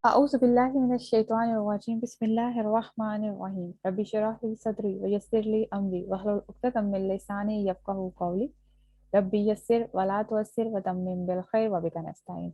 أعوذ بالله من الشيطان الرجيم بسم الله الرحمن الرحيم رب اشرح لي صدري ويسر لي أمري واحلل عقدة من لساني يفقهوا قولي ربي يسر ولا تعسر وتمم بالخير وبك نستعين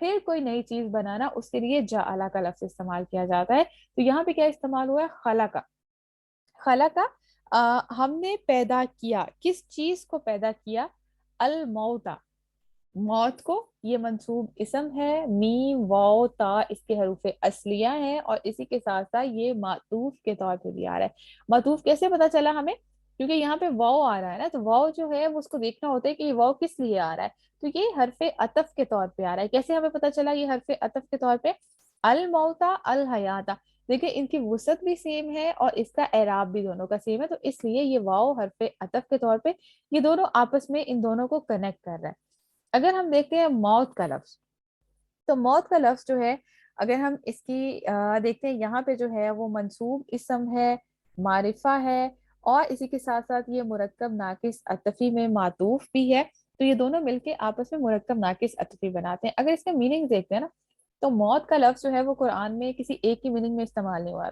پھر کوئی نئی چیز بنانا، اس کے لیے جعل کا لفظ استعمال کیا جاتا ہے. تو یہاں پہ کیا استعمال ہوا ہے؟ خلق. خلق ہم نے پیدا کیا. کس چیز کو پیدا کیا؟ الموت، موت کو. یہ منصوب اسم ہے، میم واو تا اس کے حروف اصلیہ ہیں، اور اسی کے ساتھ ساتھ یہ معطوف کے طور پہ بھی آ رہا ہے. معطوف کیسے پتا چلا ہمیں؟ کیونکہ یہاں پہ واو آ رہا ہے نا، تو واو جو ہے وہ اس کو دیکھنا ہوتا ہے کہ یہ واو کس لیے آ رہا ہے. تو یہ حرف عطف کے طور پہ آ رہا ہے. کیسے ہمیں پتا چلا یہ حرف عطف کے طور پہ؟ الموتا الحیاتا. دیکھیں ان کی وسعت بھی سیم ہے اور اس کا اعراب بھی دونوں کا سیم ہے، تو اس لیے یہ واو حرف عطف کے طور پہ یہ دونوں آپس میں ان دونوں کو کنیکٹ کر رہا ہے. اگر ہم دیکھتے ہیں موت کا لفظ، تو موت کا لفظ جو ہے اگر ہم اس کی دیکھتے ہیں، یہاں پہ جو ہے وہ منصوب اسم ہے، معرفہ ہے، اور اسی کے ساتھ ساتھ یہ مرکب ناقص عطفی میں معطوف بھی ہے. تو یہ دونوں مل کے آپس میں مرکب ناقص عطفی بناتے ہیں. اگر اس کا میننگ دیکھتے ہیں نا، تو موت کا لفظ جو ہے وہ قرآن میں کسی ایک ہی میننگ میں استعمال نہیں ہوا.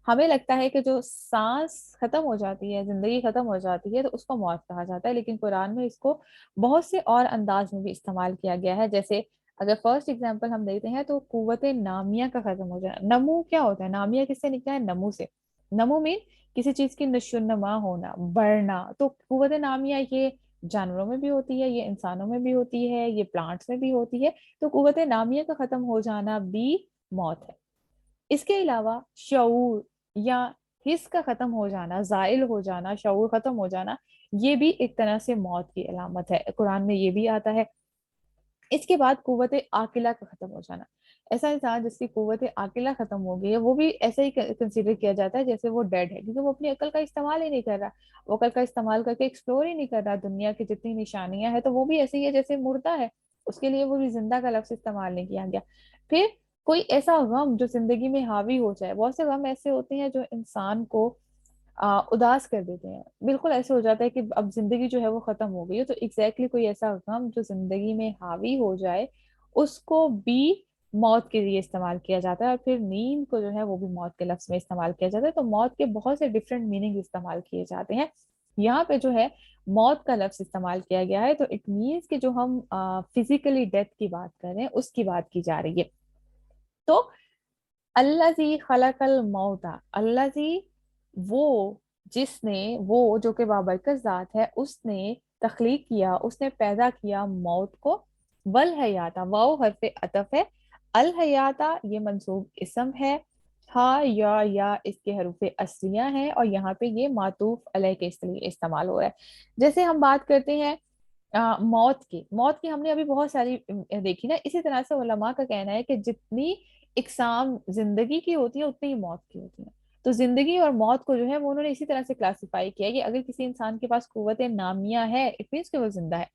ہمیں لگتا ہے کہ جو سانس ختم ہو جاتی ہے، زندگی ختم ہو جاتی ہے، تو اس کو موت کہا جاتا ہے، لیکن قرآن میں اس کو بہت سے اور انداز میں بھی استعمال کیا گیا ہے. جیسے اگر فرسٹ ایگزامپل ہم دیتے ہیں تو قوت نامیہ کا ختم ہو جانا. نمو کیا ہوتا ہے؟ نامیہ کس سے نکلا ہے؟ نمو سے. نمو مین کسی چیز کی نشوونما ہونا، بڑھنا. تو قوت نامیہ یہ جانوروں میں بھی ہوتی ہے، یہ انسانوں میں بھی ہوتی ہے، یہ پلانٹس میں بھی ہوتی ہے. تو قوت نامیہ کا ختم ہو جانا بھی موت ہے. اس کے علاوہ شعور یا حس کا ختم ہو جانا، زائل ہو جانا، شعور ختم ہو جانا، یہ بھی ایک طرح سے موت کی علامت ہے. قرآن میں یہ بھی آتا ہے. اس کے بعد قوت عاقلہ کا ختم ہو جانا. ایسا انسان جس کی قوت عاقلہ ختم ہو گئی ہے، وہ بھی ایسا ہی کنسیڈر کیا جاتا ہے جیسے وہ ڈیڈ ہے، کیونکہ وہ اپنی عقل کا استعمال ہی نہیں کر رہا. وہ عقل کا استعمال کر کے ایکسپلور ہی نہیں کر رہا دنیا کی جتنی نشانیاں ہیں، تو وہ بھی ایسے ہی ہے جیسے مردہ ہے. اس کے لیے وہ بھی زندہ کا لفظ استعمال نہیں کیا گیا. پھر کوئی ایسا غم جو زندگی میں حاوی ہو جائے. بہت سے غم ایسے ہوتے ہیں جو انسان کو اداس کر دیتے ہیں. بالکل ایسے ہو جاتا ہے کہ اب زندگی جو ہے وہ ختم ہو گئی ہے. تو ایگزیکٹلی کوئی ایسا غم جو زندگی میں حاوی ہو جائے، اس کو بھی موت کے لیے استعمال کیا جاتا ہے. اور پھر نیند کو جو ہے وہ بھی موت کے لفظ میں استعمال کیا جاتا ہے. تو موت کے بہت سے ڈفرینٹ میننگ استعمال کیے جاتے ہیں. یہاں پہ جو ہے موت کا لفظ استعمال کیا گیا ہے، تو اٹ مینس کہ جو ہم فزیکلی ڈیتھ کی بات کر رہے ہیں اس کی بات کی جا رہی ہے. تو الذی خلق الموت، الذی وہ جس نے، وہ جو کہ بابرکت ذات ہے، اس نے تخلیق کیا، اس نے پیدا کیا موت کو. والحیاتا، واو حرف عطف ہے، الحیاتا یہ منصوب اسم ہے، ہا یا اس کے حروف اصلیہ ہیں، اور یہاں پہ یہ معطوف علیہ کے لیے استعمال ہو رہا ہے. جیسے ہم بات کرتے ہیں موت کی ہم نے ابھی بہت ساری دیکھی نا. اسی طرح سے علماء کا کہنا ہے کہ جتنی اقسام زندگی کی ہوتی ہیں اتنی ہی موت کی ہوتی ہیں. تو زندگی اور موت کو جو ہے وہ انہوں نے اسی طرح سے کلاسیفائی کیا کہ اگر کسی انسان کے پاس قوت نامیہ ہے، اٹ مینس کہ وہ زندہ ہے.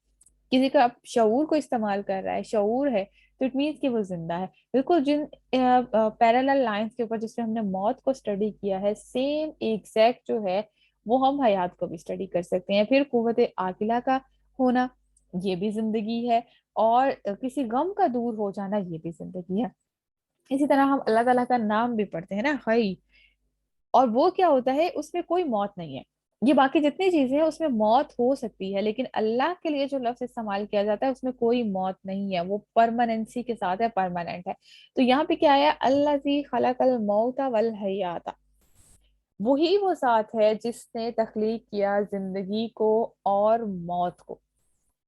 کسی کا شعور کو استعمال کر رہا ہے، شعور ہے، تو اٹ مینس کہ وہ زندہ ہے. بالکل جن پیرالل لائنس کے اوپر جس میں ہم نے موت کو اسٹڈی کیا ہے، سیم ایگزیکٹ جو ہے وہ ہم حیات کو بھی اسٹڈی کر سکتے ہیں. پھر قوت عاقلہ کا ہونا، یہ بھی زندگی ہے، اور کسی غم کا دور ہو جانا، یہ بھی زندگی ہے. اسی طرح ہم اللہ تعالیٰ کا نام بھی پڑھتے ہیں نا، حی، اور وہ کیا ہوتا ہے؟ اس میں کوئی موت نہیں ہے. یہ باقی جتنی چیزیں ہیں اس میں موت ہو سکتی ہے، لیکن اللہ کے لیے جو لفظ استعمال کیا جاتا ہے اس میں کوئی موت نہیں ہے. وہ پرماننسی کے ساتھ ہے، پرماننٹ ہے. تو یہاں پہ کیا ہے؟ الذی خلق الموت والحیات، وہی وہ ذات ہے جس نے تخلیق کیا زندگی کو اور موت کو.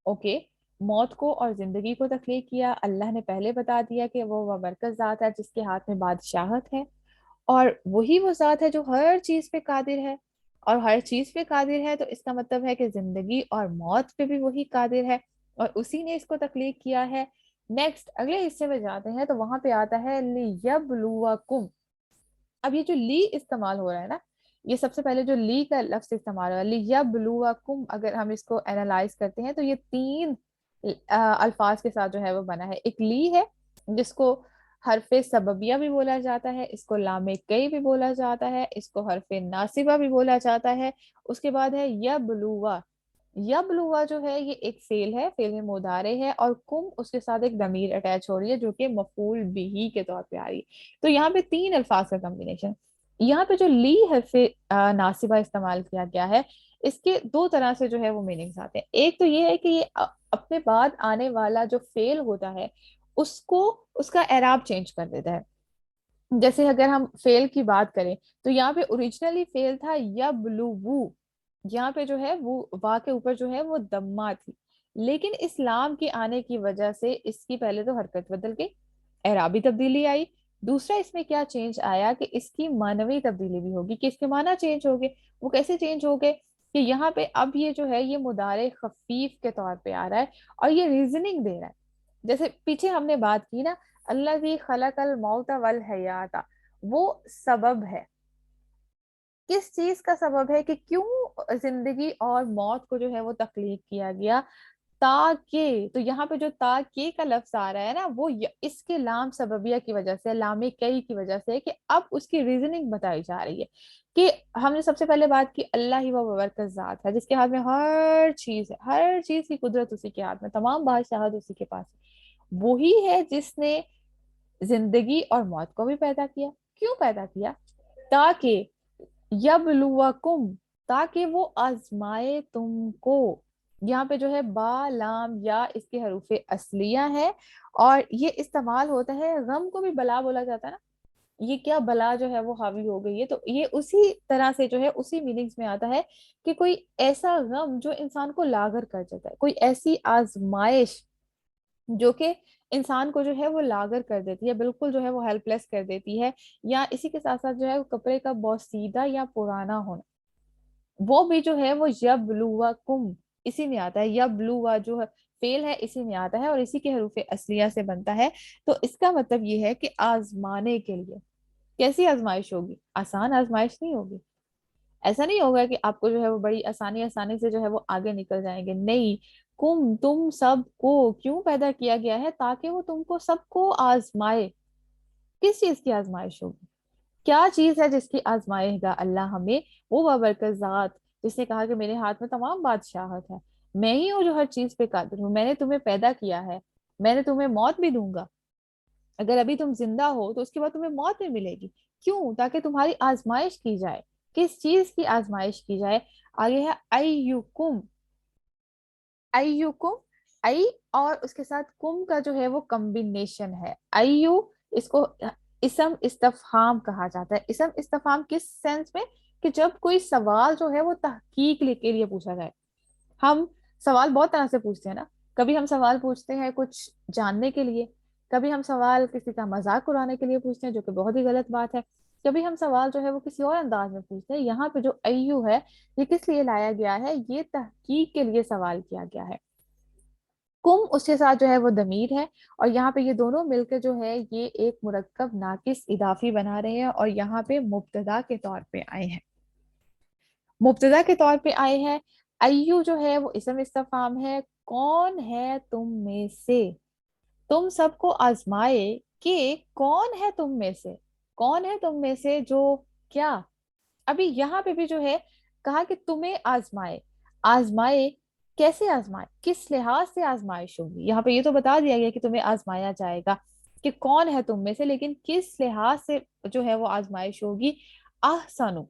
اوکے، موت کو اور زندگی کو تخلیق کیا. اللہ نے پہلے بتا دیا کہ وہ بابرکت ذات ہے جس کے ہاتھ میں بادشاہت ہے، اور وہی وہ ذات ہے جو ہر چیز پہ قادر ہے. اور ہر چیز پہ قادر ہے تو اس کا مطلب ہے کہ زندگی اور موت پہ بھی وہی قادر ہے، اور اسی نے اس کو تخلیق کیا ہے. نیکسٹ اگلے حصے میں جاتے ہیں تو وہاں پہ آتا ہے لیبلوکم. اب یہ جو لی استعمال ہو رہا ہے نا، یہ سب سے پہلے جو لی کا لفظ استعمال ہو رہا ہے لیبلوکم، اگر ہم اس کو اینالائز کرتے ہیں تو یہ تین الفاظ کے ساتھ جو ہے وہ بنا ہے. ایک لی ہے جس کو حرف سببیہ بھی بولا جاتا ہے، اس کو لام کئی بھی بولا جاتا ہے، اس کو حرف ناصبہ بھی بولا جاتا ہے. اس کے بعد ہے یبلوا. یبلوا جو ہے یہ ایک فعل ہے، فعل مضارع ہے، اور کم اس کے ساتھ ایک ضمیر اٹیچ ہو رہی ہے جو کہ مفعول بہ کے طور پہ آ رہی ہے. تو یہاں پہ تین الفاظ کا کمبینیشن. یہاں پہ جو لی حرف ناصبہ استعمال کیا گیا ہے، اس کے دو طرح سے جو ہے وہ میننگز آتے ہیں. ایک تو یہ ہے کہ یہ اپنے بعد آنے والا جو فعل ہوتا ہے اس کو اس کا اعراب چینج کر دیتا ہے. جیسے اگر ہم فیل کی بات کریں تو یہاں پہ اوریجنلی فیل تھا یبلغو، یہاں پہ جو ہے وہ وا کے اوپر جو ہے وہ دمہ تھی، لیکن اسلام کے آنے کی وجہ سے اس کی پہلے تو حرکت بدل گئی، اعرابی تبدیلی آئی. دوسرا اس میں کیا چینج آیا کہ اس کی معنوی تبدیلی بھی ہوگی، کہ اس کے معنی چینج ہو گئے. وہ کیسے چینج ہو گئے کہ یہاں پہ اب یہ جو ہے یہ مضارع خفیف کے طور پہ آ رہا ہے اور یہ ریزننگ دے رہا ہے. جیسے پیچھے ہم نے بات کی نا، اللہ بھی خلق الموت والحیات، وہ سبب ہے. کس چیز کا سبب ہے کہ کیوں زندگی اور موت کو جو ہے وہ تخلیق کیا گیا؟ تاکہ، تو یہاں پہ جو تاکہ کا لفظ آ رہا ہے نا، وہ اس کے لام سببیہ کی وجہ سے، لام کئی کی وجہ سے، کہ اب اس کی ریزننگ بتائی جا رہی ہے. کہ ہم نے سب سے پہلے بات کی اللہ ہی وہ بابرکت ذات ہے جس کے ہاتھ میں ہر چیز ہے، ہر چیز کی قدرت اسی کے ہاتھ میں، تمام بادشاہت اسی کے پاس ہے. وہی ہے جس نے زندگی اور موت کو بھی پیدا کیا. کیوں پیدا کیا؟ تاکہ یبلوکم، تاکہ وہ آزمائے تم کو. یہاں پہ جو ہے با لام یا اس کے حروف اصلیہ ہے، اور یہ استعمال ہوتا ہے، غم کو بھی بلا بولا جاتا ہے نا، یہ کیا بلا جو ہے وہ حاوی ہو گئی ہے، تو یہ اسی طرح سے جو ہے اسی میننگز میں آتا ہے کہ کوئی ایسا غم جو انسان کو لاغر کر دیتا ہے، کوئی ایسی آزمائش جو کہ انسان کو جو ہے وہ لاغر کر دیتی ہے، بالکل جو ہے وہ ہیلپ لیس کر دیتی ہے. یا اسی کے ساتھ ساتھ جو ہے کپڑے کا بوسیدہ یا پرانا ہونا، وہ بھی جو ہے وہ یبلوکم اسی میں آتا ہے. یبلوا جو ہے فیل ہے اسی میں آتا ہے اور اسی کے حروف اصلیہ سے بنتا ہے. تو اس کا مطلب یہ ہے کہ آزمانے کے لیے. کیسی آزمائش ہوگی؟ آسان آزمائش نہیں ہوگی. ایسا نہیں ہوگا کہ آپ کو جو ہے وہ بڑی آسانی آسانی سے جو ہے وہ آگے نکل جائیں گے، نہیں. کم تم سب کو کیوں پیدا کیا گیا ہے؟ تاکہ وہ تم کو سب کو آزمائے. کس چیز کی آزمائش ہوگی؟ کیا چیز ہے جس کی آزمائے گا اللہ ہمیں؟ وہ بابرکت ذات جس نے کہا کہ میرے ہاتھ میں تمام بادشاہت ہے، میں ہی ہوں جو ہر چیز پہ قادر ہوں، میں نے تمہیں پیدا کیا ہے، میں نے تمہیں موت بھی دوں گا. اگر ابھی تم زندہ ہو تو اس کے بعد تمہیں موت بھی ملے گی. کیوں؟ تاکہ تمہاری آزمائش کی جائے. کس چیز کی آزمائش کی جائے؟ آگے ہے ایوکم. ایوکم، ای اور اس کے ساتھ کم کا جو ہے وہ کمبینیشن ہے. ایو، اس کو اسم استفہام کہا جاتا ہے. اسم استفہام کس سینس میں؟ کہ جب کوئی سوال جو ہے وہ تحقیق کے لیے پوچھا جائے. ہم سوال بہت طرح سے پوچھتے ہیں نا. کبھی ہم سوال پوچھتے ہیں کچھ جاننے کے لیے، کبھی ہم سوال کسی کا مذاق اڑانے کے لیے پوچھتے ہیں جو کہ بہت ہی غلط بات ہے، کبھی ہم سوال جو ہے وہ کسی اور انداز میں پوچھتے ہیں. یہاں پہ جو ایو ہے یہ کس لیے لایا گیا ہے؟ یہ تحقیق کے لیے سوال کیا گیا ہے. کم اس کے ساتھ جو ہے وہ ضمیر ہے، اور یہاں پہ یہ دونوں مل کے جو ہے یہ ایک مرکب ناقص اضافی بنا رہے ہیں، اور یہاں پہ مبتدا کے طور پہ آئے ہیں. مبتدا کے طور پہ آئے ہیں. ایو جو ہے وہ اسم استفہام ہے. کون ہے تم میں سے؟ تم سب کو آزمائے کہ کون ہے تم میں سے؟ کون ہے تم میں سے جو کیا؟ ابھی یہاں پہ بھی جو ہے کہا کہ تمہیں آزمائے. آزمائے کیسے؟ آزمائے کس لحاظ سے آزمائش ہوگی؟ یہاں پہ یہ تو بتا دیا گیا کہ تمہیں آزمایا جائے گا کہ کون ہے تم میں سے، لیکن کس لحاظ سے جو ہے وہ آزمائش ہوگی؟ احسنو.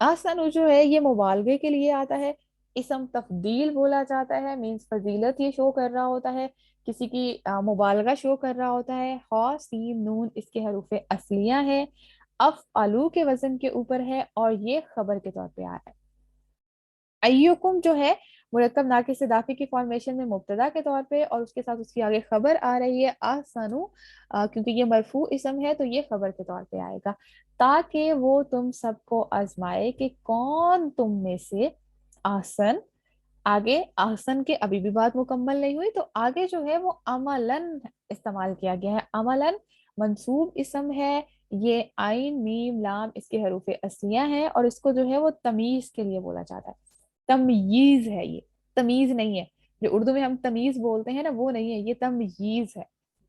احسنو جو ہے یہ مبالغے کے لیے آتا ہے. اسم تفضیل بولا جاتا ہے، مینس فضیلت یہ شو کر رہا ہوتا ہے، کسی کی مبالغہ شو کر رہا ہوتا ہے. خا سین نون اس کے حروف اصلیہ ہے، افعلو کے وزن کے اوپر ہے، اور یہ خبر کے طور پہ آ رہا ہے. ایوکم جو ہے مرکب ناقص اضافی کی فارمیشن میں مبتدا کے طور پہ، اور اس کے ساتھ اس کی آگے خبر آ رہی ہے احسنو، کیونکہ یہ مرفوع اسم ہے تو یہ خبر کے طور پہ آئے گا. تاکہ وہ تم سب کو آزمائے کہ کون تم میں سے احسن. آگے احسن کے ابھی بھی بات مکمل نہیں ہوئی، تو آگے جو ہے وہ عملاً استعمال کیا گیا ہے. عملاً منصوب اسم ہے، یہ عین میم لام اس کے حروف اصلیہ ہیں، اور اس کو جو ہے وہ تمیز کے لیے بولا جاتا ہے. تمییز ہے یہ، تمیز نہیں ہے. جو اردو میں ہم تمیز بولتے ہیں نا وہ نہیں ہے، یہ تمییز ہے.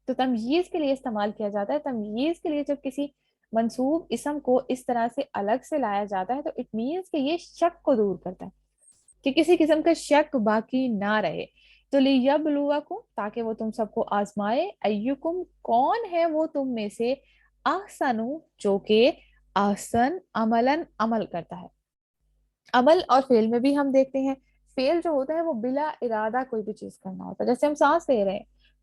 تو تمییز کے لیے استعمال کیا جاتا ہے. تمییز کے لیے جب کسی منصوب اسم کو اس طرح سے الگ سے لایا جاتا ہے تو اٹ مینس کہ یہ شک کو دور کرتا ہے، کہ کسی قسم کا شک باقی نہ رہے. تو لیبلوکم تاکہ وہ تم سب کو آزمائے. ایکم کون ہے وہ تم میں سے احسنو جو کہ احسن عملاً عمل کرتا ہے. عمل اور فعل میں بھی ہم دیکھتے ہیں، فعل جو ہوتا ہے وہ بلا ارادہ کوئی بھی چیز کرنا ہوتا ہے. جیسے ہم سانس لے رہے ہیں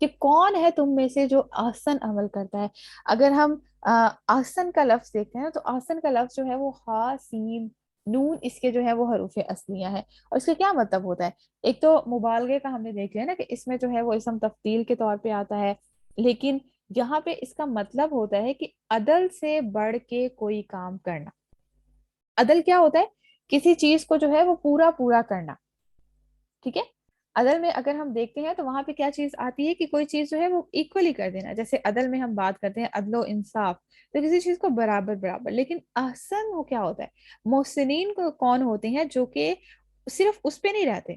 کہ کون ہے تم میں سے جو آسن عمل کرتا ہے. اگر ہم آسن کا لفظ دیکھتے ہیں تو آسن کا لفظ جو ہے وہ ہا سین نون اس کے جو ہے وہ حروف اصلیہ ہے. اور اس کا کیا مطلب ہوتا ہے؟ ایک تو مبالغے کا ہم نے دیکھ لیا نا کہ اس میں جو ہے وہ اسم تفضیل کے طور پہ آتا ہے، لیکن یہاں پہ اس کا مطلب ہوتا ہے کہ عدل سے بڑھ کے کوئی کام کرنا. عدل کیا ہوتا ہے؟ کسی چیز کو جو ہے وہ پورا پورا کرنا. ٹھیک ہے. عدل میں اگر ہم دیکھتے ہیں تو وہاں پہ کیا چیز آتی ہے کہ کوئی چیز جو ہے وہ ایکولی کر دینا. جیسے عدل میں ہم بات کرتے ہیں عدل و انصاف، تو کسی چیز کو برابر برابر. لیکن احسن وہ کیا ہوتا ہے؟ محسنین کو کون ہوتے ہیں؟ جو کہ صرف اس پہ نہیں رہتے،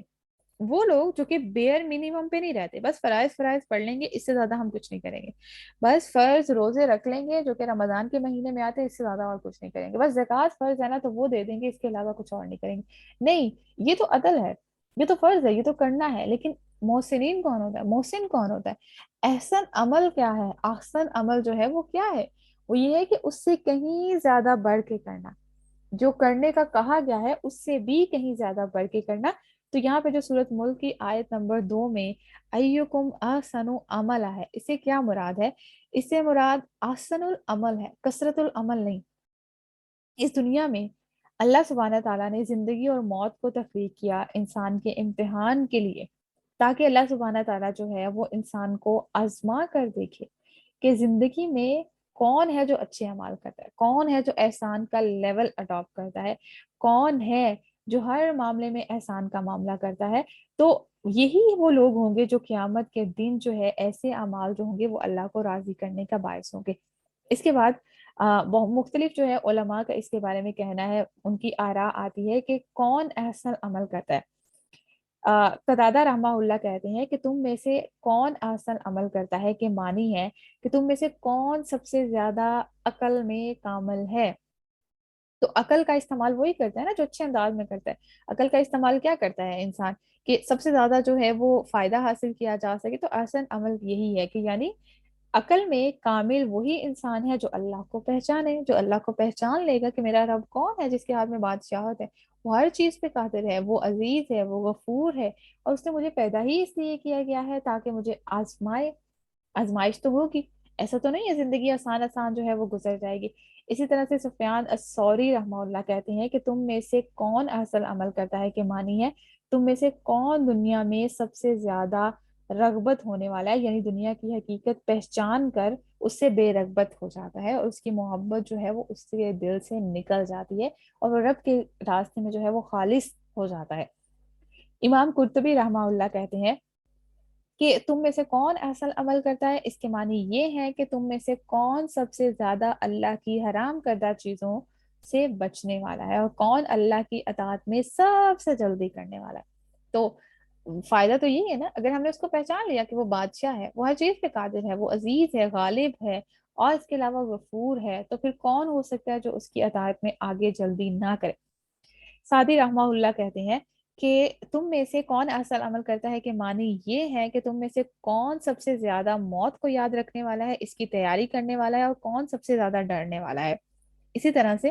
وہ لوگ جو کہ بیئر منیمم پہ نہیں رہتے، بس فرائض فرائض پڑھ لیں گے، اس سے زیادہ ہم کچھ نہیں کریں گے. بس فرض روزے رکھ لیں گے جو کہ رمضان کے مہینے میں آتے ہیں، اس سے زیادہ اور کچھ نہیں کریں گے. بس زکوٰۃ فرض ہے نا تو وہ دے دیں گے، اس کے علاوہ کچھ اور نہیں کریں گے. نہیں، یہ تو عدل ہے، یہ تو فرض ہے، یہ تو کرنا ہے. لیکن محسنین کون ہوتا ہے؟ محسن کون ہوتا ہے؟ احسن عمل کیا ہے؟ احسن عمل جو ہے وہ کیا ہے؟ وہ یہ ہے کہ اس سے کہیں زیادہ بڑھ کے کرنا، جو کرنے کا کہا گیا ہے اس سے بھی کہیں زیادہ بڑھ کے کرنا. تو یہاں پہ جو سورۃ ملک کی آیت نمبر 2 میں ایکم احسن عملا ہے، اس سے کیا مراد ہے؟ اس سے مراد احسن العمل ہے، کثرت العمل نہیں. اس دنیا میں اللہ سبحانہ تعالیٰ نے زندگی اور موت کو تخلیق کیا انسان کے امتحان کے لیے، تاکہ اللہ سبحانہ تعالیٰ جو ہے وہ انسان کو آزما کر دیکھے کہ زندگی میں کون ہے جو اچھے اعمال کرتا ہے، کون ہے جو احسان کا لیول اڈاپٹ کرتا ہے، کون ہے جو ہر معاملے میں احسان کا معاملہ کرتا ہے. تو یہی وہ لوگ ہوں گے جو قیامت کے دن جو ہے ایسے اعمال جو ہوں گے وہ اللہ کو راضی کرنے کا باعث ہوں گے. اس کے بعد مختلف جو ہے علماء کا اس کے بارے میں کہنا ہے، ان کی آراء آتی ہے کہ کون احسن عمل کرتا ہے. قتادہ رحمہ اللہ کہتے ہیں کہ تم میں سے کون احسن عمل کرتا ہے، کہ معنی ہے کہ تم میں سے کون سب سے زیادہ عقل میں کامل ہے. تو عقل کا استعمال وہی کرتا ہے نا جو اچھے انداز میں کرتا ہے. عقل کا استعمال کیا کرتا ہے انسان کہ سب سے زیادہ جو ہے وہ فائدہ حاصل کیا جا سکے. تو احسن عمل یہی ہے کہ یعنی عقل میں کامل وہی انسان ہے جو اللہ کو پہچانے، جو اللہ کو پہچان لے گا کہ میرا رب کون ہے جس کے ہاتھ میں بادشاہت ہے، وہ ہر چیز پہ قادر ہے، وہ عزیز ہے، وہ غفور ہے، اور اس نے مجھے پیدا ہی اس لیے کیا گیا ہے تاکہ مجھے آزمائے. آزمائش تو ہوگی، ایسا تو نہیں ہے زندگی آسان آسان جو ہے وہ گزر جائے گی. اسی طرح سے سفیان الثوری رحمہ اللہ کہتے ہیں کہ تم میں سے کون احسن عمل کرتا ہے، کہ معنی ہے تم میں سے کون دنیا میں سب سے زیادہ رغبت ہونے والا ہے، یعنی دنیا کی حقیقت پہچان کر اس سے بے رغبت ہو جاتا ہے، اور اس کی محبت جو ہے وہ اس کے دل سے نکل جاتی ہے، اور وہ رب کے راستے میں جو ہے وہ خالص ہو جاتا ہے. امام قرطبی رحمہ اللہ کہتے ہیں کہ تم میں سے کون احسن عمل کرتا ہے، اس کے معنی یہ ہے کہ تم میں سے کون سب سے زیادہ اللہ کی حرام کردہ چیزوں سے بچنے والا ہے، اور کون اللہ کی اطاعت میں سب سے جلدی کرنے والا ہے. تو فائدہ تو یہی ہے نا، اگر ہم نے اس کو پہچان لیا کہ وہ بادشاہ ہے، وہ ہر چیز پہ قادر ہے، وہ عزیز ہے، غالب ہے، اور اس کے علاوہ غفور ہے، تو پھر کون ہو سکتا ہے جو اس کی اطاعت میں آگے جلدی نہ کرے. سعدی رحمہ اللہ کہتے ہیں کہ تم میں سے کون احسن عمل کرتا ہے، کہ معنی یہ ہے کہ تم میں سے کون سب سے زیادہ موت کو یاد رکھنے والا ہے، اس کی تیاری کرنے والا ہے، اور کون سب سے زیادہ ڈرنے والا ہے. اسی طرح سے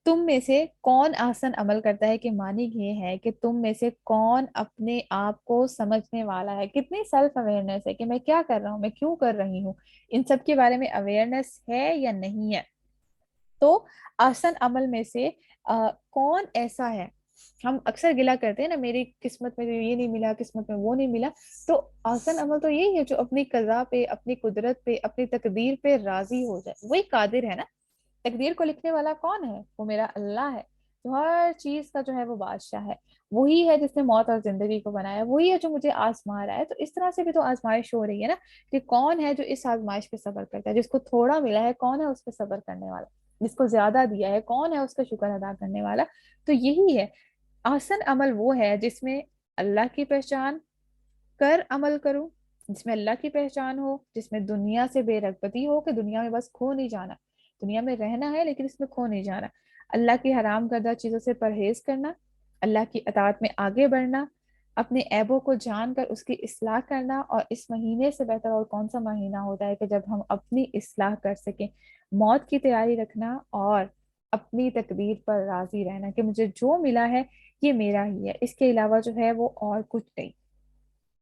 تم میں سے کون احسن عمل کرتا ہے، کہ معنی یہ ہے کہ تم میں سے کون اپنے آپ کو سمجھنے والا ہے. کتنی سیلف اویئرنیس ہے کہ میں کیا کر رہا ہوں، میں کیوں کر رہی ہوں، ان سب کے بارے میں اویئرنیس ہے یا نہیں ہے. تو احسن عمل میں سے کون ایسا ہے؟ ہم اکثر گلا کرتے ہیں نا، میری قسمت میں یہ نہیں ملا، قسمت میں وہ نہیں ملا. تو احسن عمل تو یہی ہے جو اپنی قضا پہ، اپنی قدرت پہ، اپنی تقدیر پہ راضی ہو جائے. وہی قادر ہے نا. تقدیر کو لکھنے والا کون ہے؟ وہ میرا اللہ ہے، جو ہر چیز کا جو ہے وہ بادشاہ ہے. وہی ہے جس نے موت اور زندگی کو بنایا، وہی ہے جو مجھے آزما رہا ہے. تو اس طرح سے بھی تو آزمائش ہو رہی ہے نا، کہ کون ہے جو اس آزمائش پہ صبر کرتا ہے. جس کو تھوڑا ملا ہے کون ہے اس پہ صبر کرنے والا، جس کو زیادہ دیا ہے کون ہے اس کا شکر ادا کرنے والا. تو یہی ہے آسن عمل، وہ ہے جس میں اللہ کی پہچان کر عمل کروں، جس میں اللہ کی پہچان ہو، جس میں دنیا سے بے رغبتی ہو، کہ دنیا میں بس کھو نہیں جانا، دنیا میں رہنا ہے لیکن اس میں کھو نہیں جانا. اللہ کی حرام کردہ چیزوں سے پرہیز کرنا، اللہ کی اطاعت میں آگے بڑھنا، اپنے عیبوں کو جان کر اس کی اصلاح کرنا. اور اس مہینے سے بہتر اور کون سا مہینہ ہوتا ہے کہ جب ہم اپنی اصلاح کر سکیں. موت کی تیاری رکھنا اور اپنی تقدیر پر راضی رہنا کہ مجھے جو ملا ہے یہ میرا ہی ہے، اس کے علاوہ جو ہے وہ اور کچھ نہیں.